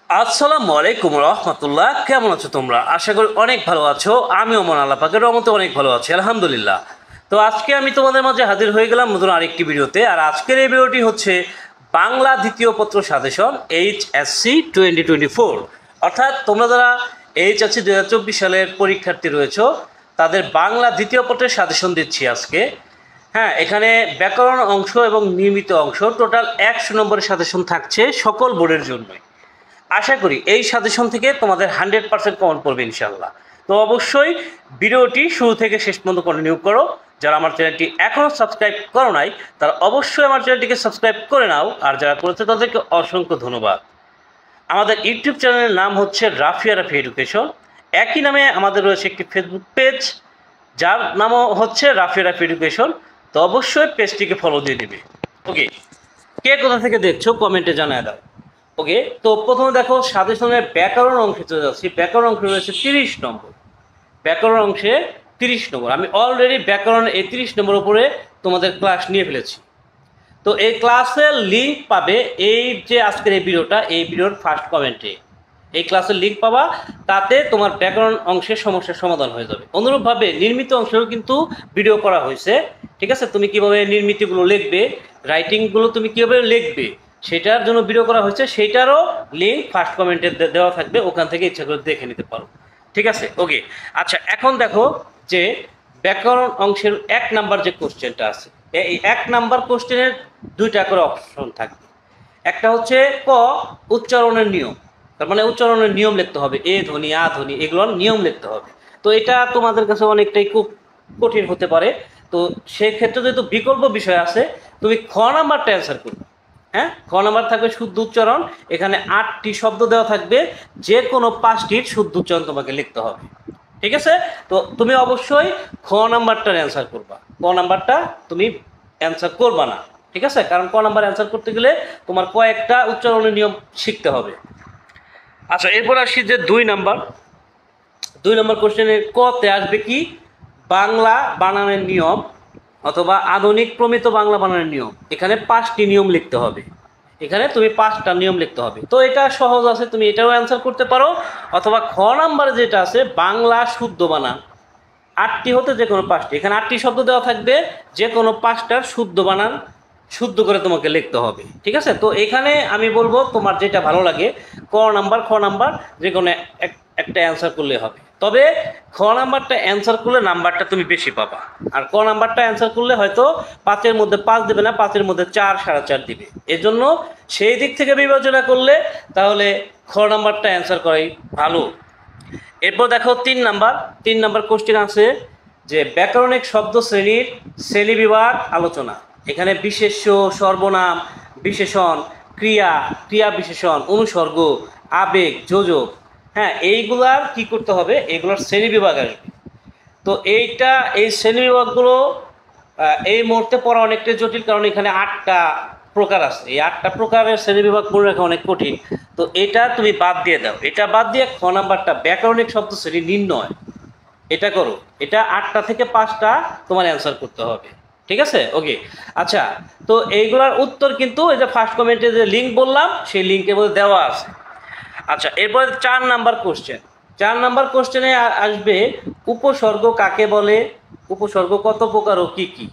আসসালামু আলাইকুম রহমতুল্লাহ। কেমন আছো তোমরা? আশা করি অনেক ভালো আছো। আমিও মন আল্লাহ পাকের রহমতে অনেক ভালো আছি, আলহামদুলিল্লাহ। তো আজকে আমি তোমাদের মাঝে হাজির হয়ে গেলাম নতুন আরেকটি ভিডিওতে। আর আজকের এই ভিডিওটি হচ্ছে বাংলা দ্বিতীয় পত্র সাজেশন HSC 2024। অর্থাৎ তোমরা যারা HSC 2024 সালের পরীক্ষার্থী রয়েছো তাদের বাংলা দ্বিতীয় পত্রের সাজেশন দিচ্ছি আজকে। হ্যাঁ, এখানে ব্যাকরণ অংশ এবং নির্মিত অংশ টোটাল 100 নম্বরের সাজেশন থাকছে সকল বোর্ডের জন্যই। আশা করি এই সাজেশন থেকে তোমাদের 100% কমন পড়বে ইনশাল্লাহ। তো অবশ্যই ভিডিওটি শুরু থেকে শেষ পর্যন্ত কন্টিনিউ করো। যারা আমার চ্যানেলটি এখনও সাবস্ক্রাইব করো নাই তারা অবশ্যই আমার চ্যানেলটিকে সাবস্ক্রাইব করে নাও, আর যারা করেছে তাদেরকে অসংখ্য ধন্যবাদ। আমাদের ইউটিউব চ্যানেলের নাম হচ্ছে রাফিয়া রাফি এডুকেশন। একই নামে আমাদের রয়েছে একটি ফেসবুক পেজ, যার নামও হচ্ছে রাফিয়া রাফি এডুকেশন। তো অবশ্যই পেজটিকে ফলো দিয়ে দেবে। ওকে, কে কোথা থেকে দেখছো কমেন্টে জানায় দাও। ওকে, তো প্রথমে দেখো সাজেশনের ব্যাকরণ অংশে চলে যাচ্ছি। ব্যাকরণ অংশে রয়েছে 30 নম্বর। ব্যাকরণ অংশে 30 নম্বর। আমি অলরেডি ব্যাকরণ এই 30 নম্বর উপরে তোমাদের ক্লাস নিয়ে ফেলেছি। তো এই ক্লাসের লিঙ্ক পাবে এই যে আজকের এই ভিডিওটা, এই ভিডিওর ফার্স্ট কমেন্টে এই ক্লাসের লিঙ্ক পাবা। তাতে তোমার ব্যাকরণ অংশের সমস্যার সমাধান হয়ে যাবে। অনুরূপভাবে নির্মিত অংশেও কিন্তু ভিডিও করা হয়েছে। ঠিক আছে, তুমি কিভাবে নির্মিতিগুলো লিখবে, রাইটিংগুলো তুমি কিভাবে লিখবে সেটার জন্য ভিডিও করা হয়েছে। সেইটারও লিঙ্ক ফার্স্ট কমেন্টে দেওয়া থাকবে, ওখান থেকে ইচ্ছা করে দেখে নিতে পারো। ঠিক আছে, ওকে। আচ্ছা, এখন দেখো যে ব্যাকরণ অংশের 1 নাম্বার যে কোশ্চেনটা আছে, এই 1 নাম্বার কোশ্চেনের 2টা করে অপশন থাকবে। একটা হচ্ছে ক, উচ্চারণের নিয়ম। তার মানে উচ্চারণের নিয়ম লিখতে হবে, এ ধ্বনি আ ধ্বনি এগুলোর নিয়ম লিখতে হবে। তো এটা তোমাদের কাছে অনেকটাই খুব কঠিন হতে পারে। তো সেক্ষেত্রে যেহেতু বিকল্প বিষয় আছে, তুমি খ নাম্বারটা অ্যান্সার করবে। হ্যাঁ, খ নাম্বার থাকবে শুদ্ধ উচ্চারণ। এখানে 8টি শব্দ দেওয়া থাকবে, যে কোনো 5টির শুদ্ধ উচ্চারণ তোমাকে লিখতে হবে। ঠিক আছে, তো তুমি অবশ্যই খ নাম্বারটার অ্যান্সার করবা, ক নাম্বারটা তুমি অ্যান্সার করবা না। ঠিক আছে, কারণ ক নাম্বার অ্যান্সার করতে গেলে তোমার কয়েকটা উচ্চারণের নিয়ম শিখতে হবে। আচ্ছা, এরপর আসি যে 2 নাম্বার কোশ্চেনের কতে আসবে কি, বাংলা বানানের নিয়ম অথবা আধুনিক প্রমিত বাংলা বানানের নিয়ম। এখানে 5টি নিয়ম লিখতে হবে। এখানে তুমি 5টা নিয়ম লিখতে হবে। তো এটা সহজ আছে, তুমি এটাও অ্যান্সার করতে পারো। অথবা খ নাম্বারে যেটা আছে বাংলা শুদ্ধ বানান, 8টি হতে যে কোনো 5টি, এখানে 8টি শব্দ দেওয়া থাকবে, যে কোনো 5টার শুদ্ধ বানান শুদ্ধ করে তোমাকে লিখতে হবে। ঠিক আছে, তো এখানে আমি বলবো তোমার যেটা ভালো লাগে, ক নাম্বার খ নাম্বার যে কোনো একটা অ্যান্সার করলে হবে। তবে খ নাম্বারটা অ্যান্সার করলে নাম্বারটা তুমি বেশি পাবা, আর ক নাম্বারটা অ্যান্সার করলে হয়তো 5-এর মধ্যে 5 দেবে না, 5-এর মধ্যে 4, 4.5 দিবে। এজন্য সেই দিক থেকে বিবেচনা করলে তাহলে খ নাম্বারটা অ্যান্সার করাই ভালো। এরপর দেখো 3 নাম্বার কোশ্চেন আছে যে ব্যাকরণিক শব্দ শ্রেণীর শ্রেণীবিভাগ আলোচনা। এখানে বিশেষ্য, সর্বনাম, বিশেষণ, ক্রিয়া, ক্রিয়া বিশেষণ, অনুসর্গ, আবেগ, যোজক, হ্যাঁ, এইগুলার কি করতে হবে, এইগুলোর শ্রেণীবিভাগ আসবে। তো এই শ্রেণীবিভাগগুলো এই মুহূর্তে পড়া অনেকটা জটিল, কারণ এখানে 8টা প্রকার আছে। এই 8টা প্রকারের শ্রেণীবিভাগ মনে রাখা অনেক কঠিন। তো এটা তুমি বাদ দিয়ে দাও, এটা বাদ দিয়ে খ নাম্বারটা ব্যাকরণিক শব্দ শ্রেণী নির্ণয়, এটা করো। এটা 8টা থেকে 5টা তোমার অ্যান্সার করতে হবে। ঠিক আছে, ওকে। আচ্ছা, তো এইগুলার উত্তর কিন্তু এই যে ফার্স্ট কমেন্টে যে লিঙ্ক বললাম সেই লিঙ্কের মধ্যে দেওয়া আছে। আচ্ছা, এরপরে 4 নাম্বার কোশ্চেন। 4 নাম্বার কোশ্চেনে আসবে উপসর্গ কাকে বলে, উপসর্গ কত প্রকার ও কি কি।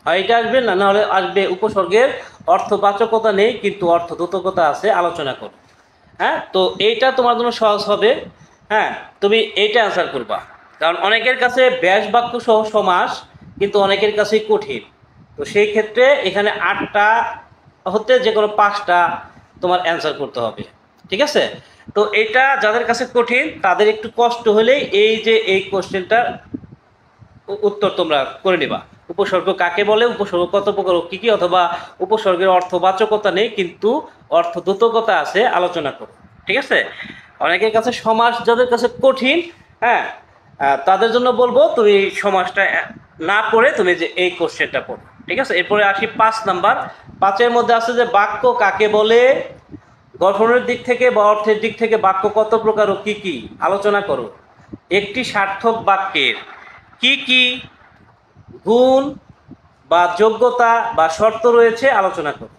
আর এটা আসবে না, নাহলে আসবে উপসর্গের অর্থবাচকতা নেই কিন্তু অর্থদ্যোতকতা আছে, আলোচনা করো। হ্যাঁ, তো এইটা তোমার জন্য সহজ হবে। হ্যাঁ, তুমি এইটা অ্যান্সার করবা, কারণ অনেকের কাছে ব্যাস বাক্য সহ সমাস কিন্তু অনেকের কাছেই কঠিন। তো সেই ক্ষেত্রে এখানে 8টা হতে যে কোনো 5টা তোমার অ্যান্সার করতে হবে। ঠিক আছে, তো এটা যাদের কাছে কঠিন তাদের একটু কষ্ট হলেই এই কোশ্চেনটার উত্তর তোমরা করে নিবা। উপসর্গ কাকে বলে, উপসর্গ কত প্রকার ও কি কি, অথবা উপসর্গের অর্থবাচকতা নেই কিন্তু অর্থদ্যোতকতা আছে, আলোচনা করো। ঠিক আছে, অনেকের কাছে সমাস যাদের কাছে কঠিন, হ্যাঁ, তাদের জন্য বলবো তুমি সমাসটা না পড়ে তুমি যে এই কোশ্চেনটা পড়ো। ঠিক আছে, এরপরে আসি 5 নাম্বার। 5-এর মধ্যে আছে যে বাক্য কাকে বলে, গঠনের দিক থেকে বা অর্থের দিক থেকে বাক্য কত প্রকার ও কি কি, আলোচনা করো। একটি সার্থক বাক্যের কি কি গুণ বা যোগ্যতা বা শর্ত রয়েছে, আলোচনা করো।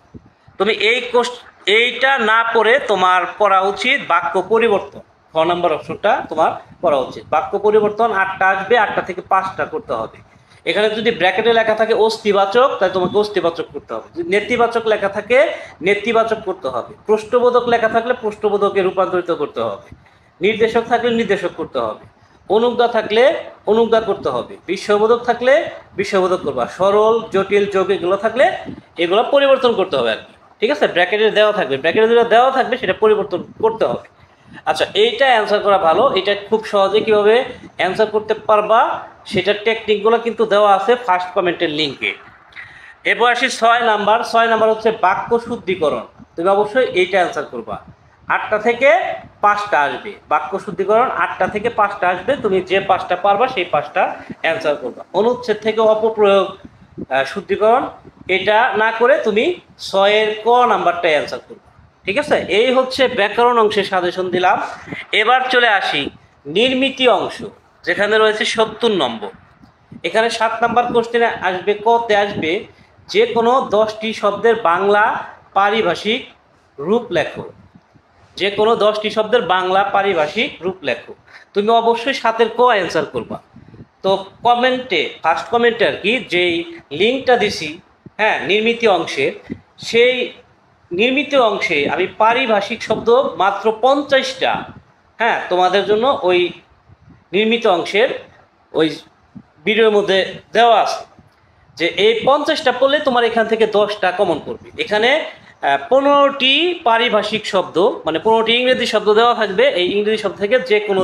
তুমি এই এইটা না পড়ে তোমার পড়া উচিত বাক্য পরিবর্তন। 6 নম্বর অপশনটা তোমার পড়া উচিত। বাক্য পরিবর্তন 8টা আসবে, 8টা থেকে 5টা করতে হবে। এখানে যদি ব্র্যাকেটে লেখা থাকে অস্তিবাচক, তাই তোমাকে অস্তিবাচক করতে হবে। যদি নেতিবাচক লেখা থাকে নেতিবাচক করতে হবে। প্রশ্নবোধক লেখা থাকলে প্রশ্নবোধকে রূপান্তরিত করতে হবে। নির্দেশক থাকলে নির্দেশক করতে হবে। অনুজ্ঞা থাকলে অনুজ্ঞা করতে হবে। বিস্ময়বোধক থাকলে বিস্ময়বোধক করবা। সরল, জটিল, যোগ এগুলো থাকলে এগুলো পরিবর্তন করতে হবে আর কি। ঠিক আছে, ব্র্যাকেটে দেওয়া থাকবে, ব্র্যাকেটে যেটা দেওয়া থাকবে সেটা পরিবর্তন করতে হবে। আচ্ছা, এইটা অ্যান্সার করা ভালো। এটা খুব সহজে কিভাবে অ্যান্সার করতে পারবা সেটার টেকনিকগুলো কিন্তু দেওয়া আছে ফার্স্ট কমেন্টের লিঙ্কে। এরপর আসি 6 নাম্বার। 6 নাম্বার হচ্ছে বাক্য শুদ্ধিকরণ। তুমি অবশ্যই এইটা অ্যান্সার করবা। 8টা থেকে 5টা আসবে বাক্য শুদ্ধিকরণ, 8টা থেকে 5টা আসবে। তুমি যে 5টা পারবা সেই 5টা অ্যান্সার করবা। অনুচ্ছেদ থেকে অপপ্রয়োগ শুদ্ধিকরণ, এটা না করে তুমি 6-এর ক নাম্বারটা অ্যান্সার করবে। ঠিক আছে, এই হচ্ছে ব্যাকরণ অংশের সাজেশন দিলাম। এবার চলে আসি নির্মিতি অংশ, যেখানে রয়েছে 70 নম্বর। এখানে 7 নাম্বার কোশ্চেনে আসবে, কতে আসবে যে কোনো 10টি শব্দের বাংলা পারিভাষিক রূপ লেখো। যে কোনো 10টি শব্দের বাংলা পারিভাষিক রূপ লেখো। তুমি অবশ্যই 7-এর ক অ্যান্সার করবা। তো কমেন্টে, ফার্স্ট কমেন্টে আর কি, যেই লিঙ্কটা দিছি, হ্যাঁ, নির্মিতি অংশে, সেই নির্মিত অংশে আমি পারিভাষিক শব্দ মাত্র 50টা, হ্যাঁ, তোমাদের জন্য ওই নির্মিত অংশের ওই ভিডিওর মধ্যে দেওয়া আছে, যে এই 50টা পড়লে তোমার এখান থেকে 10টা কমন করবে। এখানে 15টি পারিভাষিক শব্দ, মানে 15টি ইংরেজি শব্দ দেওয়া থাকবে। এই ইংরেজি শব্দ থেকে যে কোনো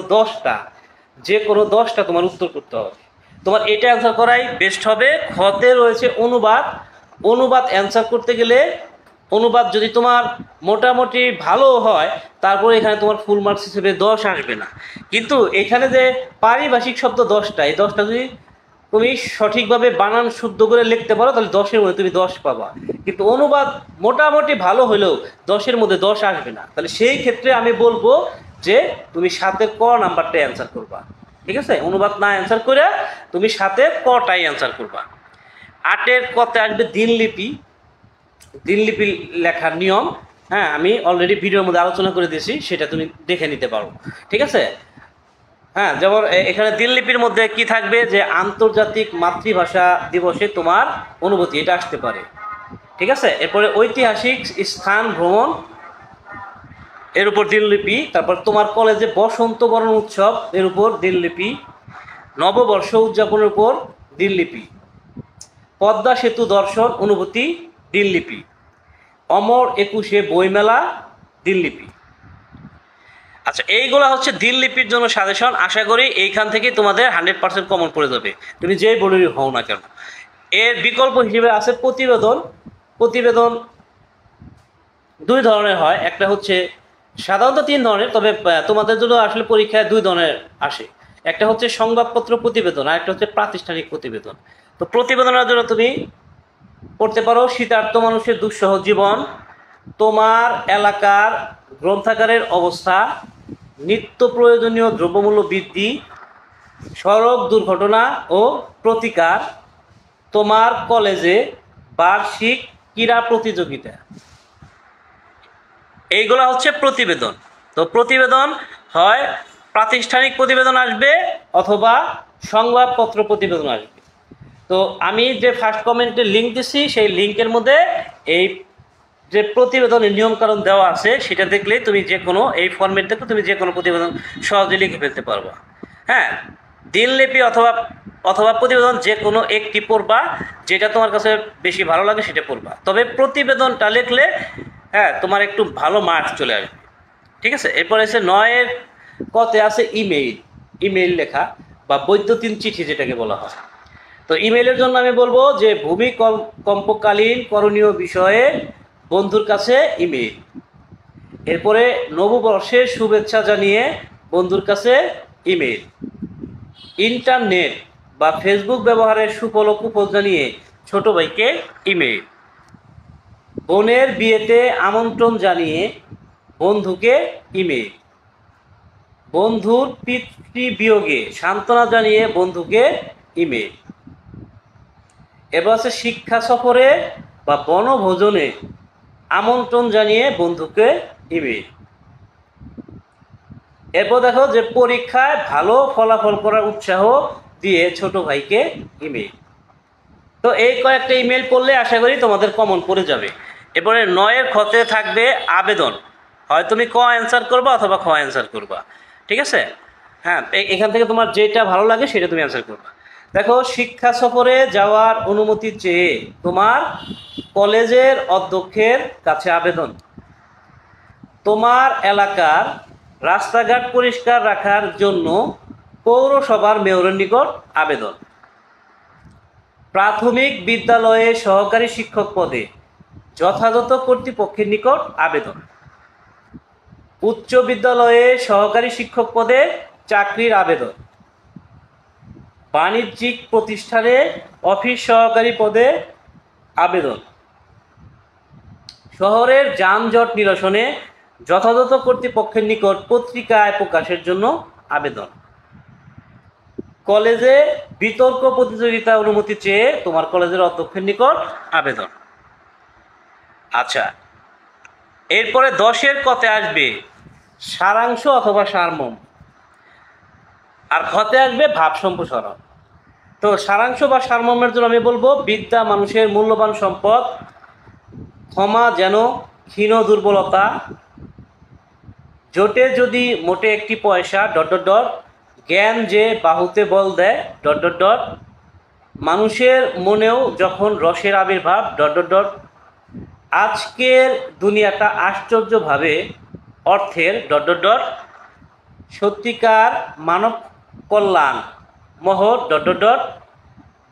10টা তোমার উত্তর করতে হবে। তোমার এটা অ্যান্সার করাই বেস্ট হবে। খতে রয়েছে অনুবাদ। অনুবাদ অ্যান্সার করতে গেলে, অনুবাদ যদি তোমার মোটামুটি ভালো হয়, তারপরে এখানে তোমার ফুল মার্কস হিসেবে 10 আসবে না। কিন্তু এখানে যে পারিভাষিক শব্দ 10টা, এই 10টা যদি তুমি সঠিকভাবে বানান শুদ্ধ করে লিখতে পারো, তাহলে 10-এর মধ্যে তুমি 10 পাবা। কিন্তু অনুবাদ মোটামুটি ভালো হলেও 10-এর মধ্যে 10 আসবে না। তাহলে সেই ক্ষেত্রে আমি বলবো যে তুমি 7-এর ক নাম্বারটা অ্যান্সার করবা। ঠিক আছে, অনুবাদ না অ্যান্সার করে তুমি 7-এর কটাই অ্যান্সার করবা। 8-এর কতে আসবে দিনলিপি। দিনলিপি লেখার নিয়ম, হ্যাঁ, আমি অলরেডি ভিডিওর মধ্যে আলোচনা করে দিয়েছি, সেটা তুমি দেখে নিতে পারো। ঠিক আছে, হ্যাঁ, যেমন এখানে দিনলিপির মধ্যে কি থাকবে, যে আন্তর্জাতিক মাতৃভাষা দিবসে তোমার অনুভূতি, এটা আসতে পারে। ঠিক আছে, এরপরে ঐতিহাসিক স্থান ভ্রমণ, এর উপর দিনলিপি। তারপর তোমার কলেজে বসন্ত বরণ উৎসব, এর উপর দিনলিপি। নববর্ষ উদযাপনের উপর দিনলিপি। পদ্মা সেতু দর্শন অনুভূতি, দিনলিপি। অমর 21-এ বইমেলা, দিনলিপি। আচ্ছা, এইগুলো হচ্ছে দিনলিপির জন্য সাজেশন। আশা করি এইখান থেকে তোমাদের 100% কমন পড়ে যাবে, তুমি যেই বলেরই হও না কেন। এর বিকল্প হিসেবে আছে প্রতিবেদন। প্রতিবেদন 2 ধরনের হয়। একটা হচ্ছে সাধারণত 3 ধরনের, তবে তোমাদের জন্য আসলে পরীক্ষায় 2 ধরনের আসে। একটা হচ্ছে সংবাদপত্র প্রতিবেদন, আর একটা হচ্ছে প্রাতিষ্ঠানিক প্রতিবেদন। তো প্রতিবেদনের জন্য তুমি পড়তে পারো শীতার্ত মানুষের দুঃসহ জীবন, তোমার এলাকার গ্রন্থাগারের অবস্থা, নিত্য প্রয়োজনীয় দ্রব্যমূল্য বৃদ্ধি, সড়ক দুর্ঘটনা ও প্রতিকার, তোমার কলেজে বার্ষিক ক্রীড়া প্রতিযোগিতা। এইগুলা হচ্ছে প্রতিবেদন। তো প্রতিবেদন হয় প্রাতিষ্ঠানিক প্রতিবেদন আসবে, অথবা সংবাদপত্র প্রতিবেদন আসবে। তো আমি যে ফার্স্ট কমেন্টে লিঙ্ক দিছি, সেই লিঙ্কের মধ্যে এই যে প্রতিবেদনের নিয়মকানুন দেওয়া আছে, সেটা দেখলে তুমি যে কোনো, এই ফরম্যাট দেখে তুমি যে কোনো প্রতিবেদন সহজে লিখে ফেলতে পারবা। হ্যাঁ, দিনলিপি অথবা অথবা প্রতিবেদন যে কোনো একটি পড়বা, যেটা তোমার কাছে বেশি ভালো লাগে সেটা পড়বা। তবে প্রতিবেদনটা লিখলে, হ্যাঁ, তোমার একটু ভালো মার্কস চলে আসবে। ঠিক আছে, এরপরে এসে 9-এর কতে আছে ইমেইল। ইমেইল লেখা বা বৈদ্যুতিন চিঠি যেটাকে বলা হয়। তো ইমেইলের জন্য আমি বলবো যে ভূমিকম্পকালীন করণীয় বিষয়ে বন্ধুর কাছে ইমেইল। এরপরে নববর্ষের শুভেচ্ছা জানিয়ে বন্ধুর কাছে ইমেইল। ইন্টারনেট বা ফেসবুক ব্যবহারের সুফল ও কুফল জানিয়ে ছোট ভাইকে ইমেইল। বোনের বিয়েতে আমন্ত্রণ জানিয়ে বন্ধুকে ইমেইল। বন্ধুর পিতৃবিয়োগে সান্ত্বনা জানিয়ে বন্ধুকে ইমেইল। এবার আছে শিক্ষা সফরে বা বনভোজনে আমন্ত্রণ জানিয়ে বন্ধুকে ইমেইল। এরপর দেখো যে পরীক্ষায় ভালো ফলাফল করার উৎসাহ দিয়ে ছোট ভাইকে ইমেইল। তো এই কয়েকটা ইমেল পড়লে আশা করি তোমাদের কমন পড়ে যাবে। এরপরে 9-এর খতে থাকবে আবেদন, হয় তুমি ক অ্যান্সার করবা অথবা খ অ্যান্সার করবা, ঠিক আছে? হ্যাঁ, এখান থেকে তোমার যেটা ভালো লাগে সেটা তুমি অ্যান্সার করবা। দেখো, শিক্ষা সফরে যাওয়ার অনুমতি চেয়ে তোমার কলেজের অধ্যক্ষের কাছে আবেদন। তোমার এলাকার রাস্তাঘাট পরিষ্কার রাখার জন্য পৌরসভার মেয়রের নিকট আবেদন। প্রাথমিক বিদ্যালয়ে সহকারী শিক্ষক পদে যথাযথ কর্তৃপক্ষের নিকট আবেদন। উচ্চ বিদ্যালয়ে সহকারী শিক্ষক পদে চাকরির আবেদন। বাণিজ্যিক প্রতিষ্ঠানে অফিস সহকারী পদে আবেদন। শহরের যানজট নিরসনে যথাযথ কর্তৃপক্ষের নিকট পত্রিকায় প্রকাশের জন্য আবেদন। কলেজে বিতর্ক প্রতিযোগিতা অনুমতি চেয়ে তোমার কলেজের অধ্যক্ষের নিকট আবেদন। আচ্ছা, এরপরে 10-এর কতে আসবে সারাংশ অথবা সারমর্ম, আর খতে আসবে ভাব সম্প্রসারণ। তো সারাংশ বা সারমর্মের জন্য আমি বলবো, বিদ্যা মানুষের মূল্যবান সম্পদ, ক্ষমা যেন ক্ষীণ দুর্বলতা, জোটে যদি মোটে একটি পয়সা ... জ্ঞান যে বাহুতে বল দেয় ... মানুষের মনেও যখন রসের আবির্ভাব ... আজকের দুনিয়াটা আশ্চর্যভাবে অর্থের ... সত্যিকার মানব কল্যাণ মহৎ ...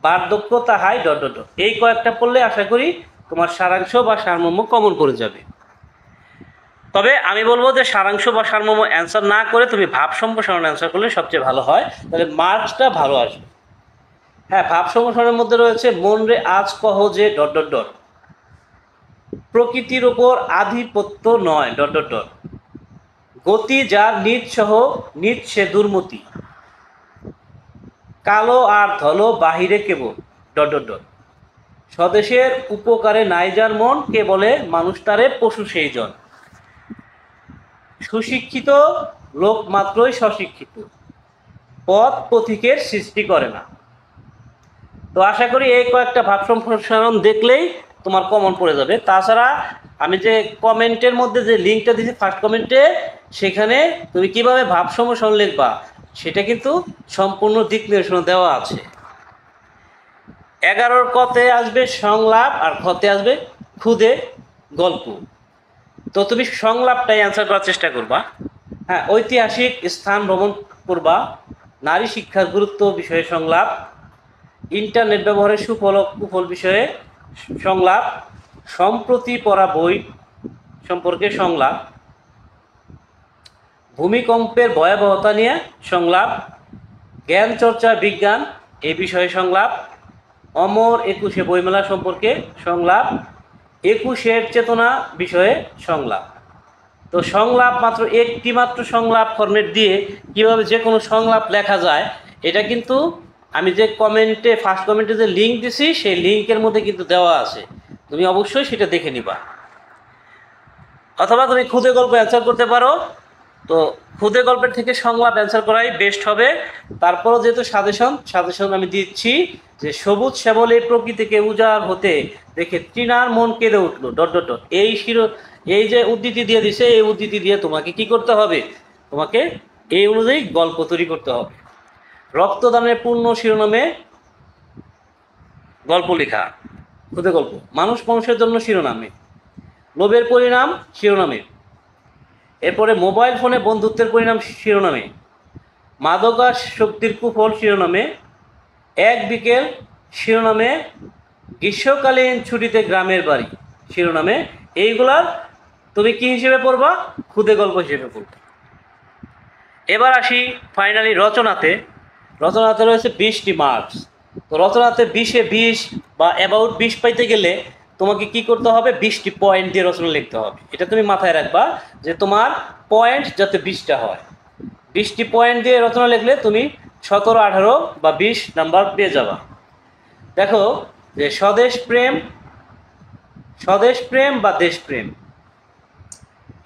বার্ধক্য তাহাই ... এই কয়েকটা পড়লে আশা করি তোমার সারাংশ বা সারমর্ম কমন পড়ে যাবে। তবে আমি বলবো যে সারাংশ বা সারমর্ম অ্যান্সার না করে তুমি ভাব সম্প্রসারণ অ্যান্সার করলে সবচেয়ে ভালো হয়, তাহলে মার্কসটা ভালো আসবে। হ্যাঁ, ভাব সম্প্রসারণের মধ্যে রয়েছে মন রে আজ কহ যে ... প্রকৃতির ওপর আধিপত্য নয় ... গতি যার নিজ সহ নিজ সে দুর্মতি, কালো আর ধলো বাহিরে কেবল ... স্বদেশের উপকারে নাই যার মন, কে বলে মানুষ তারে পশু সেই জন, সুশিক্ষিত লোক মাত্রই স্বশিক্ষিত, পথ পথিকের সৃষ্টি করে না। তো আশা করি এই কয়েকটা ভাব সম্প্রসারণ দেখলেই তোমার কমন পড়ে যাবে। তাছাড়া আমি যে কমেন্টের মধ্যে যে লিঙ্কটা দিয়েছি ফার্স্ট কমেন্টে, সেখানে তুমি কিভাবে ভাব সম্প্রসারণ লিখবা সেটা কিন্তু সম্পূর্ণ দিক নির্দেশনা দেওয়া আছে। 11-র কতে আসবে সংলাপ আর খতে আসবে খুদে গল্প। তো তুমি সংলাপটাই অ্যান্সার করার চেষ্টা করবা। হ্যাঁ, ঐতিহাসিক স্থান ভ্রমণ করবা, নারী শিক্ষার গুরুত্ব বিষয়ে সংলাপ, ইন্টারনেট ব্যবহারের সুফল ও কুফল বিষয়ে সংলাপ, সম্প্রতি পড়া বই সম্পর্কে সংলাপ, ভূমিকম্পের ভয়াবহতা নিয়ে সংলাপ, জ্ঞান চর্চা বিজ্ঞান এই বিষয়ে সংলাপ, অমর 21 বইমেলা সম্পর্কে সংলাপ, 21-এর চেতনা বিষয়ে সংলাপ। তো সংলাপ মাত্র একটি মাত্র সংলাপ ফরম্যাট দিয়ে কিভাবে যে কোনো সংলাপ লেখা যায়, এটা কিন্তু আমি যে কমেন্টে ফার্স্ট কমেন্টে যে লিঙ্ক দিছি সেই লিঙ্কের মধ্যে কিন্তু দেওয়া আছে, তুমি অবশ্যই সেটা দেখে নিবা। অথবা তুমি খুদে গল্প অ্যান্সার করতে পারো। তো খুদে গল্পের থেকে সংলাপ অ্যান্সার করাই বেস্ট হবে। তারপরও যেহেতু সাজেশন আমি দিচ্ছি যে সবুজ শ্যামল এই প্রকৃতিকে উজাড় হতে দেখে তৃণার মন কেঁদে উঠলো ... এই যে উদ্ধৃতি দিয়ে দিছে, এই উদ্ধৃতি দিয়ে তোমাকে কি করতে হবে, তোমাকে এই অনুযায়ী গল্প তৈরি করতে হবে। রক্তদানের পূর্ণ শিরোনামে গল্প লেখা, খুদে গল্প। মানুষ মানুষের জন্য শিরোনামে, লোভের পরিণাম শিরোনামে, এরপরে মোবাইল ফোনে বন্ধুত্বের পরিণাম শিরোনামে, মাদকাসক্তির কুফল শিরোনামে, এক বিকেল শিরোনামে, গ্রীষ্মকালীন ছুটিতে গ্রামের বাড়ি শিরোনামে। এইগুলার তুমি কি হিসেবে পড়বা, খুদে গল্প হিসেবে পড়বা। এবার আসি ফাইনালি রচনাতে রয়েছে 20টি মার্কস। তো রচনাতে 20-এ 20 বা অ্যাবাউট 20 পাইতে গেলে তোমাকে কি করতে হবে, 20টি পয়েন্ট দিয়ে রচনা লিখতে হবে। এটা তুমি মাথায় রাখবা যে তোমার পয়েন্ট যাতে 20টা হয়। 20টি পয়েন্ট দিয়ে রচনা লিখলে তুমি 17, 18 বা 20 নাম্বার পেয়ে যাবা। দেখো যে স্বদেশ প্রেম, স্বদেশপ্রেম বা দেশপ্রেম।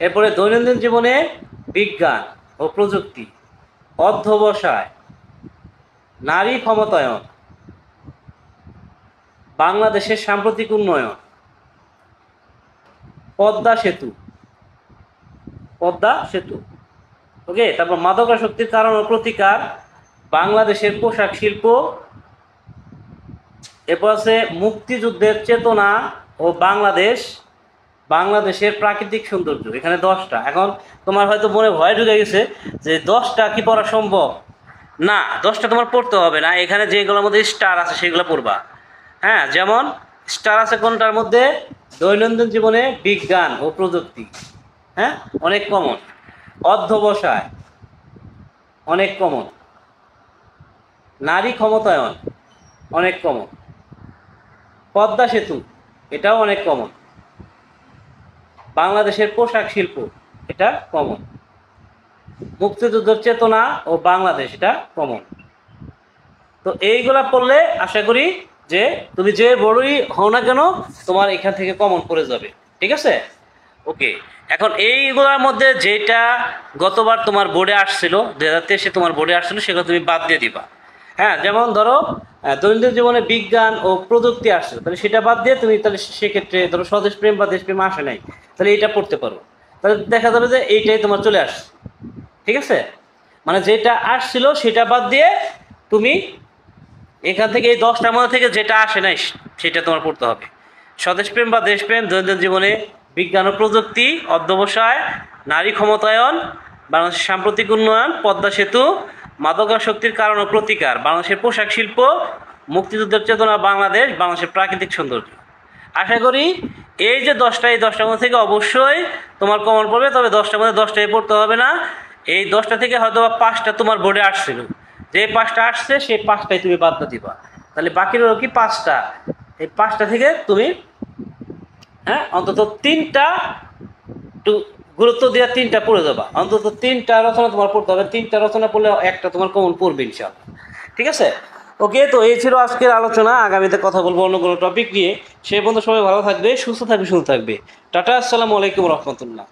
এরপরে দৈনন্দিন জীবনে বিজ্ঞান ও প্রযুক্তি, অধ্যবসায়, নারী ক্ষমতায়ন, বাংলাদেশের সাম্প্রতিক উন্নয়ন, পদ্মা সেতু, পদ্মা সেতু। ওকে, তারপর মাদকাসক্তির কারণ ও প্রতিকার, বাংলাদেশের পোশাক শিল্প, এরপর আছে মুক্তিযুদ্ধের চেতনা ও বাংলাদেশের প্রাকৃতিক সৌন্দর্য। এখানে 10টা। এখন তোমার হয়তো মনে ভয় ঢুকে গেছে যে 10টা কি পড়া সম্ভব? না, 10টা তোমার পড়তে হবে না। এখানে যেগুলোর মধ্যে স্টার আছে সেগুলো পড়বা। হ্যাঁ, যেমন স্টার আছে কোনটার মধ্যে? দৈনন্দিন জীবনে বিজ্ঞান ও প্রযুক্তি, হ্যাঁ, অনেক কমন। অধ্যবসায়, অনেক কমন। নারী ক্ষমতায়ন, অনেক কমন। পদ্মা সেতু, এটাও অনেক কমন। বাংলাদেশের পোশাক শিল্প, এটা কমন। মুক্তিযুদ্ধের চেতনা ও বাংলাদেশ, এটা কমন। তো এইগুলা পড়লে আশা করি যে তুমি যে বড়ই হও না কেন তোমার এখান থেকে কমন পড়ে যাবে। ঠিক আছে? ওকে, এখন এইগুলোর মধ্যে যেটা গতবার তোমার বোর্ডে আসছিল, 2023-এ তোমার বোর্ডে আসছিল, সেগুলো তুমি বাদ দিয়ে দিবা। হ্যাঁ, যেমন ধরো দৈনন্দিন জীবনে বিজ্ঞান ও প্রযুক্তি আসছে, তাহলে সেটা বাদ দিয়ে তুমি তাহলে সেক্ষেত্রে ধরো স্বদেশপ্রেম বা দেশপ্রেম আসে নাই, তাহলে এইটা পড়তে পারো। তাহলে দেখা যাবে যে এইটাই তোমার চলে আসছে। ঠিক আছে? মানে যেটা আসছিল সেটা বাদ দিয়ে তুমি এখান থেকে এই 10টার মধ্যে থেকে যেটা আসে নাই সেটা তোমার পড়তে হবে। স্বদেশপ্রেম বা দেশপ্রেম, দৈনন্দিন জীবনে বিজ্ঞান ও প্রযুক্তি, অধ্যবসায়, নারী ক্ষমতায়ন, বাংলাদেশের সাম্প্রতিক উন্নয়ন, পদ্মা সেতু, মাদকাসক্তির কারণ ও প্রতিকার, বাংলাদেশের পোশাক শিল্প, মুক্তিযুদ্ধের চেতনা, বাংলাদেশের প্রাকৃতিক সৌন্দর্য। আশা করি এই যে 10টা, এই 10টার মধ্যে থেকে অবশ্যই তোমার কমন পড়বে। তবে 10টার মধ্যে 10টাই পড়তে হবে না। এই 10টা থেকে হয়তো 5টা তোমার বোর্ডে আসছিল, যে 5টা আসছে সেই 5টাই তুমি বাদ দিবা। তাহলে বাকি রইল কি? 5টা। এই 5টা থেকে তুমি অন্তত 3টা একটু গুরুত্ব দিয়ে 3টা পড়ে যাবা। অন্তত 3টা রচনা তোমার পড়তে হবে। 3টা রচনা পড়লে একটা তোমার কমন পড়বে ইনশাআল্লাহ। ঠিক আছে? ওকে, তো এই ছিল আজকের আলোচনা। আগামীতে কথা বলবো অন্য কোনো টপিক নিয়ে। সেই পর্যন্ত সবাই ভালো থাকবে, সুস্থ থাকবে, সুন্দর থাকবে। টাটা, আসসালামু আলাইকুম রহমতুল্লাহ।